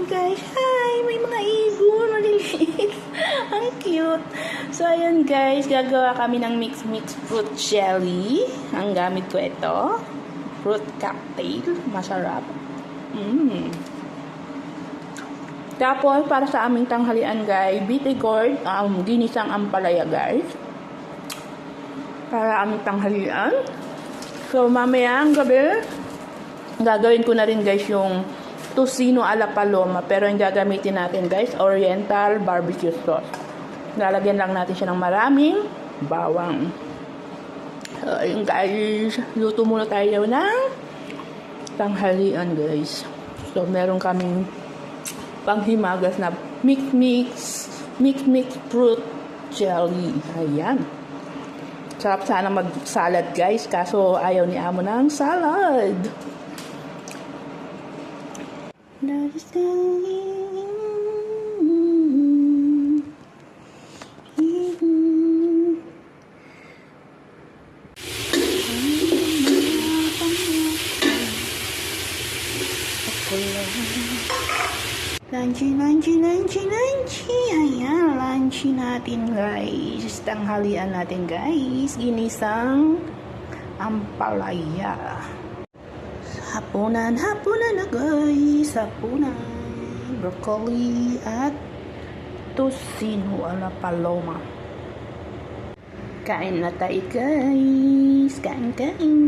guys. Hi! May mga ibon. Maliliit. Ang cute. So, ayan guys. Gagawa kami ng mix fruit jelly. Ang gamit ko ito. Fruit cocktail. Masarap. Tapos, para sa aming tanghalian guys, bitter gourd, ginisang ampalaya guys. Para aming tanghalian. So, mamaya ang gabi, gagawin ko na rin guys yung tocino alla paloma. Pero yung gagamitin natin guys, oriental barbecue sauce. Lalagyan lang natin siya ng maraming bawang. So, ayun guys, luto muna tayo ng tanghalian guys. So, meron kaming panghimagas na mix fruit jelly. Ayan. Sarap sana mag-salad guys, kaso ayaw ni amo ng salad. Lunch. Ayan, lunch natin guys. Tanghalian natin guys. Ginisang ampalaya. Hapunan na guys. Hapunan. Broccoli at tocino alla paloma. Kain na tayo guys. Kain.